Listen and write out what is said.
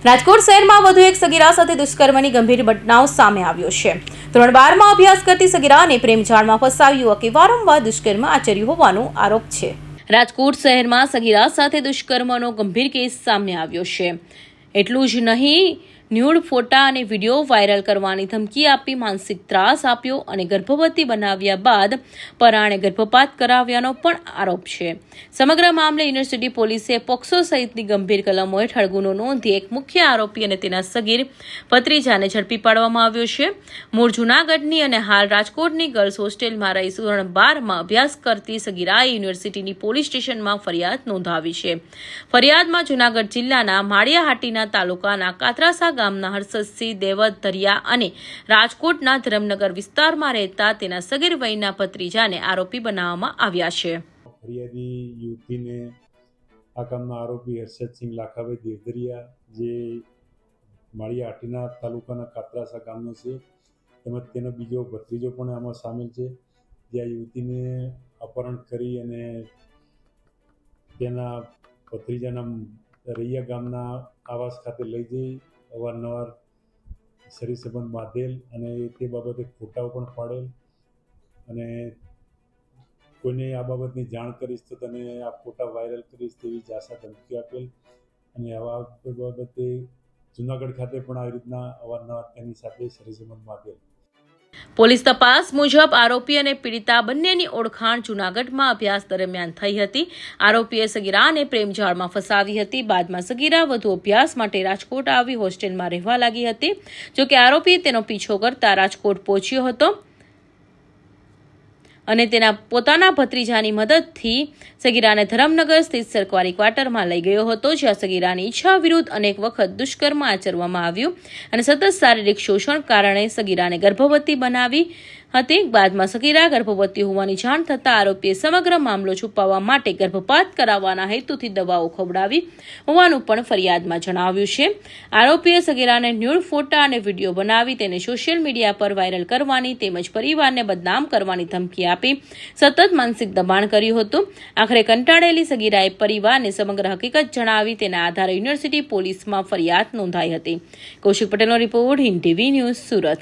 રાજકોટ શહેરમાં વધુ એક સગીરા સાથે દુષ્કર્મની ગંભીર ઘટનાઓ સામે આવ્યો છે। ધોરણ 12માં અભ્યાસ કરતી સગીરાને પ્રેમજાળમાં ફસાવી યુવકે વારંવાર દુષ્કર્મ આચર્યું હોવાનો આરોપ છે। રાજકોટ શહેરમાં સગીરા સાથે દુષ્કર્મનો ગંભીર કેસ સામે આવ્યો છે। એટલું જ નહીં, ન્યૂડ ફોટા અને વિડીયો વાયરલ કરવાની ધમકી આપી માનસિક ત્રાસ આપ્યો અને ગર્ભવતી બનાવ્યા બાદ પરાણે ગર્ભપાત કરાવ્યાનો પણ આરોપ છે। સમગ્ર મામલે યુનિવર્સિટી પોલીસે પોક્સો સહિતની ગંભીર કલમો હેઠળ ગુનો નોંધી એક મુખ્ય આરોપી અને તેના સગીર ભત્રીજાને ઝડપી પાડવામાં આવ્યો છે। મૂળ જૂનાગઢની અને હાલ રાજકોટની ગર્લ્સ હોસ્ટેલમાં રહી ધોરણ 12માં અભ્યાસ કરતી સગીરાએ યુનિવર્સિટીની પોલીસ સ્ટેશનમાં ફરિયાદ નોંધાવી છે। ફરિયાદમાં જૂનાગઢ જિલ્લાના માળિયાહાટીના તાલુકાના કાતરાસા ગામના હર્ષદસિંહ દેવધરિયા અને રાજકોટના ધરમનગર વિસ્તારમાં રહેતા તેના સગીર વયના ભત્રીજાને આરોપી બનાવવામાં આવ્યા છે। ફરિયાદી યુવતીને આ કામના આરોપી હર્ષદસિંહ લાખાભાઈ દેવધરિયા જે માળિયાહાટીના તાલુકાના કાતરાસા ગામનો છે, તેમજ તેનો બીજો ભત્રીજો પણ આમાં સામેલ છે, જે આ યુવતીને અપહરણ કરી અને તેના ભત્રીજાના રૈયા ગામના આવાસ ખાતે લઈ જઈ અવારનવાર શરીર સંબંધ બાંધેલ અને તે બાબતે ફોટાઓ પણ પાડેલ અને કોઈને આ બાબતની જાણ કરીશ તો તને આ ફોટા વાયરલ કરીશ તેવી આશા ધમકી આપેલ અને આવા બાબતે જૂનાગઢ ખાતે પણ આવી રીતના અવારનવાર તેની સાથે શરીર સંબંધ બાંધેલ। પોલીસ તપાસ મુજબ આરોપી અને પીડિતા બંનેની ઓળખાણ જૂનાગઢમાં અભ્યાસ દરમિયાન થઈ હતી। આરોપીએ સગીરાને પ્રેમજાળમાં ફસાવી હતી। બાદમાં સગીરા વધુ અભ્યાસ માટે રાજકોટ આવી હોસ્ટેલમાં રહેવા લાગી હતી। જોકે આરોપી તેનો પીછો કરતા રાજકોટ પહોંચ્યો હતો અને તેના પોતાના ભત્રીજાની મદદથી સગીરાને ધરમનગર સ્થિત સરકારી ક્વાર્ટરમાં લઈ ગયો હતો, જ્યાં સગીરાની ઈચ્છા વિરુદ્ધ અનેક વખત દુષ્કર્મ આચરવામાં આવ્યું અને સતત શારીરિક શોષણ કારણે સગીરાને ગર્ભવતી બનાવી હતી। બાદમાં સગીરા ગર્ભવતી હોવાની જાણ થતાં આરોપીએ સમગ્ર મામલો છુપાવવા માટે ગર્ભપાત કરાવવાના હેતુથી દવાઓ ખવડાવી હોવાનું પણ ફરિયાદમાં જણાવ્યું છે। આરોપીએ સગીરાને ન્યૂડ ફોટા અને વિડીયો બનાવી તેને સોશિયલ મીડિયા પર વાયરલ કરવાની તેમજ પરિવારને બદનામ કરવાની ધમકી આપી સતત માનસિક દબાણ કર્યું હતું। આખરે કંટાળેલી સગીરાએ પરિવારને સમગ્ર હકીકત જણાવી તેના આધારે યુનિવર્સિટી પોલીસમાં ફરિયાદ નોંધાઈ હતી। કૌશિક પટેલનો report, Hind TV news, Surat.